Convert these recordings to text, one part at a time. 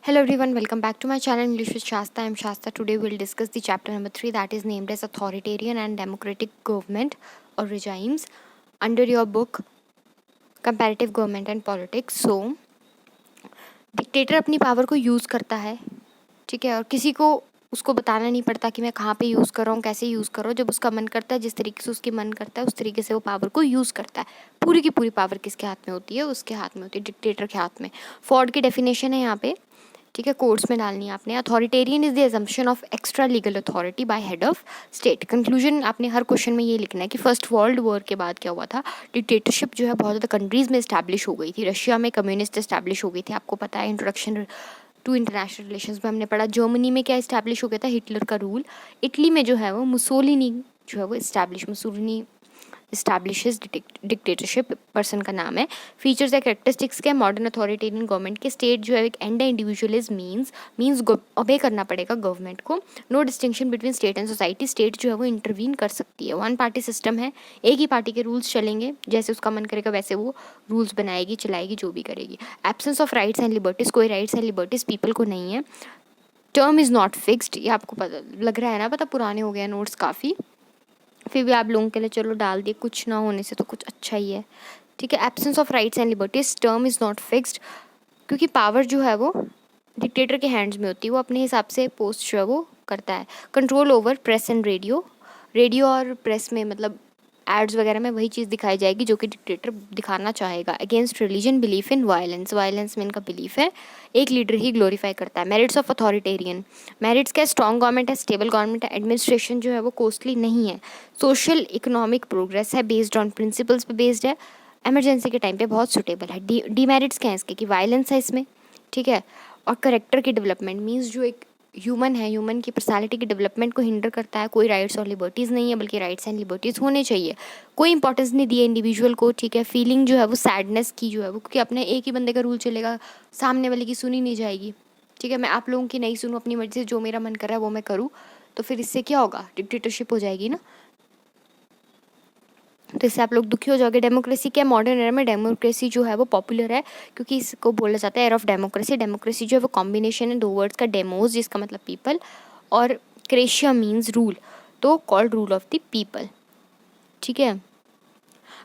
Hello everyone, welcome back to my channel English with Shasta. I'm Shasta. Today we'll discuss the chapter number 3 that is named as Authoritarian and Democratic Government or Regimes under your book Comparative Government and Politics. So, dictator अपनी power को use करता है, ठीक है, और किसी को उसको बताना नहीं पड़ता कि मैं कहाँ पे यूज़ कर रहा हूँ, कैसे यूज़ कर रहा हूँ। जब उसका मन करता है, जिस तरीके से उसकी मन करता है, उस तरीके से वो पावर को यूज़ करता है। पूरी की पूरी पावर किसके हाथ में होती है? उसके हाथ में होती है, डिक्टेटर के हाथ में। फॉर्ड की डेफिनेशन है यहाँ पे, ठीक है, कोर्ट्स में डालनी है आपने। Authoritarian is the assumption of extra legal authority bye head of state. Conclusion आपने हर क्वेश्चन में ये लिखना है कि फर्स्ट वर्ल्ड वॉर के बाद क्या हुआ था, डिक्टेटरशिप जो है बहुत ज़्यादा कंट्रीज़ में इस्टेब्लिश हो गई थी। रशिया में कम्युनिस्ट इस्टेब्लिश हो गई थी, आपको पता है। इंट्रोडक्शन टू इंटरनेशनल रिलेशंस में हमने पढ़ा। जर्मनी में क्या इस्टेब्लिश हो गया था? हिटलर का रूल। इटली में जो है वो मुसोलिनी जो है वो मुसोलिनी इस्टेब्लिशेस डिक्टेटरशिप, पर्सन का नाम है। फीचर्स या कैरेक्टरिस्टिक्स के मॉडर्न अथॉरिटेरियन गवर्नमेंट के, स्टेट जो है एक एंड इंडिविजुअलिज्म मीन्स ओबे करना पड़ेगा गवर्नमेंट को। No distinction between state and society, state जो है वो इंटरवीन कर सकती है। वन पार्टी सिस्टम है, एक ही पार्टी के रूल्स चलेंगे, जैसे उसका मन करेगा वैसे वो रूल्स बनाएगी, चलाएगी, जो भी करेगी। Absence of rights and liberties, कोई राइट्स एंड लिबर्टीज़ पीपल को नहीं है। टर्म इज़ नॉट फिक्स्ड, ये आपको पता लग रहा है ना, पता पुराने हो गए नोट्स काफ़ी, फिर भी आप लोगों के लिए चलो डाल दिए, कुछ ना होने से तो कुछ अच्छा ही है, ठीक है। Absence of rights and liberties, term is not fixed, क्योंकि पावर जो है वो डिक्टेटर के हैंड्स में होती है, वो अपने हिसाब से पोस्ट जो है वो करता है। Control over press and radio, radio और प्रेस में मतलब एड्स वगैरह में वही चीज़ दिखाई जाएगी जो कि डिक्टेटर दिखाना चाहेगा। Against religion, belief in violence, violence में इनका बिलीफ है। एक लीडर ही ग्लोरीफाई करता है। मेरिट्स ऑफ अथॉरिटेरियन, मेरिट्स क्या? स्ट्रॉन्ग गवर्नमेंट है, स्टेबल गवर्नमेंट है, एडमिनिस्ट्रेशन जो है वो कॉस्टली नहीं है, सोशल इकोनॉमिक प्रोग्रेस है, बेस्ड ऑन प्रिंसिपल्स पे बेस्ड है, एमरजेंसी के टाइम पे बहुत सुटेबल है। डीमेरिट्स क्या है इसके? कि वायलेंस है इसमें, ठीक है, और करेक्टर की डेवलपमेंट मीन्स जो एक ह्यूमन है, ह्यूमन की पर्सनालिटी की डेवलपमेंट को हिंडर करता है। कोई राइट्स और लिबर्टीज़ नहीं है, बल्कि राइट्स एंड लिबर्टीज़ होने चाहिए। कोई इंपॉर्टेंस नहीं दिए इंडिविजुअल को, ठीक है। फीलिंग जो है वो सैडनेस की जो है वो, क्योंकि अपने एक ही बंदे का रूल चलेगा, सामने वाले की सुनी नहीं जाएगी, ठीक है। मैं आप लोगों की नहीं सुनूँ, अपनी मर्जी से जो मेरा मन कर रहा है वो मैं करूँ, तो फिर इससे क्या होगा? डिक्टेटरशिप हो जाएगी ना, तो इससे आप लोग दुखी हो जाओगे। डेमोक्रेसी क्या? मॉडर्न एरा में डेमोक्रेसी जो है वो पॉपुलर है, क्योंकि इसको बोला जाता है एरा ऑफ डेमोक्रेसी। डेमोक्रेसी जो है वो कॉम्बिनेशन है दो वर्ड्स का, डेमोज जिसका मतलब पीपल और क्रेशिया मीन्स रूल, तो called rule of the people, ठीक है।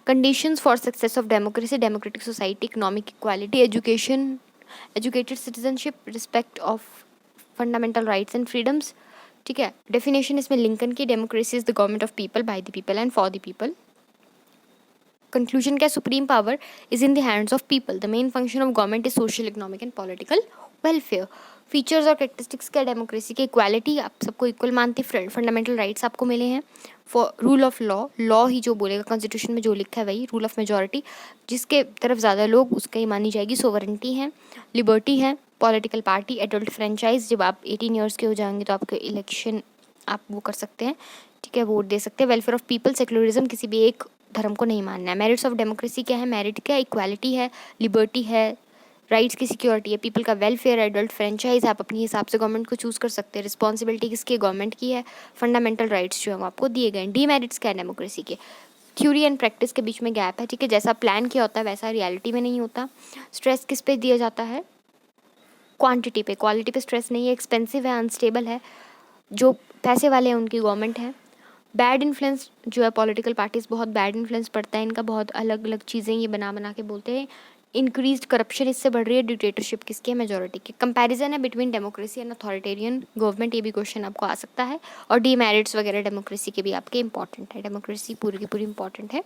Conditions for success of democracy, democratic society, economic equality, education, educated citizenship, respect of fundamental rights and freedoms, ठीक है। डेफिनेशन इसमें लिंकन की, democracy is the government of people, by the people and for the people. Conclusion क्या? Supreme power is in the hands of people, the main function of government is social, economic and political welfare. Features और characteristics क्या? Democracy के equality, आप सबको equal मानती, fundamental rights आपको मिले हैं। For rule of law, law ही जो बोलेगा, कॉन्स्टिट्यूशन में जो लिखा है वही। रूल ऑफ मेजोरिटी, जिसके तरफ ज़्यादा लोग उसका ही मानी जाएगी। सोवरेंटी है, लिबर्टी है, पॉलिटिकल पार्टी, एडल्ट फ्रेंचाइज, जब आप 18 ईयर्स के हो जाएंगे तो आपके इलेक्शन आप वो कर सकते हैं, ठीक है, वोट दे सकते हैं। वेलफेयर ऑफ पीपल, सेक्युलरिज्म, किसी भी एक धर्म को नहीं मानना है। मेरिट्स ऑफ डेमोक्रेसी क्या है? मेरिट क्या? इक्वालिटी है, लिबर्टी है, राइट्स की सिक्योरिटी है, पीपल का वेलफेयर, एडल्ट फ्रेंचाइज, आप अपने हिसाब से गवर्नमेंट को चूज़ कर सकते हैं। रिस्पॉन्सिबिलिटी किसकी? गवर्नमेंट की है। फंडामेंटल राइट्स जो है आपको दिए गए। डीमेरिट्स क्या है डेमोक्रेसी के? थ्योरी एंड प्रैक्टिस के बीच में गैप है, ठीक है। जैसा प्लान किया होता है वैसा रियलिटी में नहीं होता। स्ट्रेस किस पे दिया जाता है? क्वांटिटी पे, क्वालिटी पे स्ट्रेस नहीं है। एक्सपेंसिव है, अनस्टेबल है, जो पैसे वाले हैं उनकी गवर्नमेंट है। बैड इन्फ्लुएंस जो है, पॉलिटिकल पार्टीज़ बहुत बैड इन्फ्लुएंस पड़ता है इनका, बहुत अलग अलग चीज़ें ये बना बना के बोलते हैं। इंक्रीज्ड करप्शन इससे बढ़ रही है। डिक्टेटरशिप किसकी है? मेजोरिटी की। कंपैरिजन है between democracy and authoritarian government, ये भी क्वेश्चन आपको आ सकता है। और डीमेरिट्स वगैरह डेमोक्रेसी के भी आपके इंपॉर्टेंट है, डेमोक्रेसी पूरी की पूरी इंपॉर्टेंट है।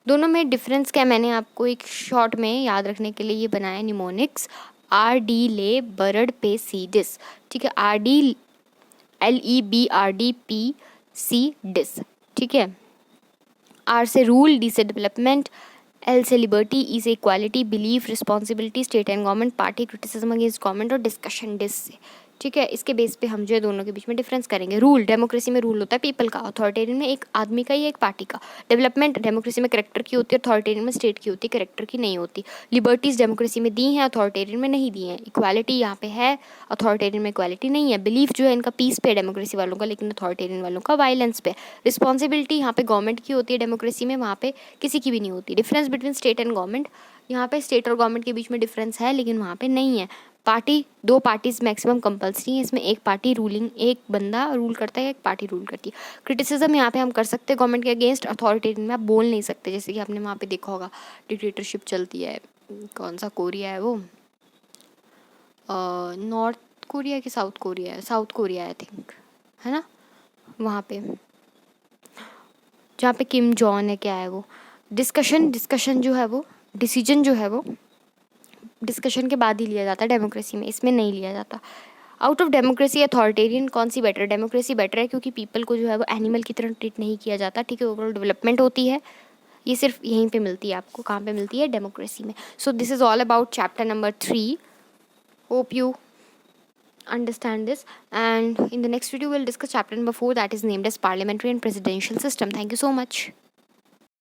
दोनों में डिफरेंस क्या? मैंने आपको एक शॉर्ट में याद रखने के लिए ये बनाया निमोनिक्स, आर डी ले बरड पे सी डिस, ठीक है। R D LEBRDP, C dis, ठीक है। R से रूल, D से डेवलपमेंट, L से लिबर्टी, E से equality, belief, responsibility, state and government, party, criticism against government और डिस्कशन, डिस से, ठीक है। इसके बेस पे हम जो है दोनों के बीच में डिफरेंस करेंगे। रूल, डेमोक्रेसी में रूल होता है पीपल का, अथॉरिटेरियन में एक आदमी का या एक पार्टी का। डेवलपमेंट, डेमोक्रेसी में करेक्टर की होती है, अथॉरिटेरियन में स्टेट की होती है, करेक्टर की नहीं होती। लिबर्टीज़ डेमोक्रेसी में दी हैं, अथॉरिटेरियन में नहीं दी हैं। इक्वालिटी यहाँ पे है, अथॉरिटेरियन में इक्वालिटी नहीं है। बिलीफ जो है इनका पीस पे, डेमोक्रेसी वालों का, लेकिन अथॉरिटेरियन वालों का वायलेंस पे। रिस्पॉन्सिबिलिटी यहाँ पे गवर्नमेंट की होती है, डेमोक्रेसी में वहाँ पे किसी की भी नहीं होती। Difference between state and government, यहाँ पे स्टेट और गवर्नमेंट के बीच में डिफरेंस है, लेकिन वहाँ पे नहीं है। दो पार्टीज मैक्सिमम कंपल्सरी है, इसमें एक पार्टी रूलिंग, एक बंदा रूल करता है, एक पार्टी रूल करती है। क्रिटिसिज्म यहाँ पे हम कर सकते हैं गवर्नमेंट के अगेंस्ट, अथॉरिटेरियन में आप बोल नहीं सकते, जैसे कि आपने वहाँ पे देखा होगा डिक्टेटरशिप चलती है, कौन सा कोरिया है वो, नॉर्थ कोरिया कि साउथ कोरिया है, साउथ कोरिया आई थिंक, है ना, वहाँ पे जहाँ पे किम जॉन है, क्या है वो, डिस्कशन जो है वो, डिसीजन जो है वो डिस्कशन के बाद ही लिया जाता है डेमोक्रेसी में, इसमें नहीं लिया जाता। आउट ऑफ डेमोक्रेसी अथॉरिटेरियन कौन सी बेटर है? डेमोक्रेसी बेटर है, क्योंकि पीपल को जो है वो एनिमल की तरह ट्रीट नहीं किया जाता, ठीक है, ओवरऑल डेवलपमेंट होती है। ये सिर्फ यहीं पे मिलती है आपको, कहाँ पे मिलती है? डेमोक्रेसी में। So this is all about chapter number 3. Hope you understand this, and in the next video we'll discuss chapter number 4, that is named as parliamentary and presidential system. Thank you so much.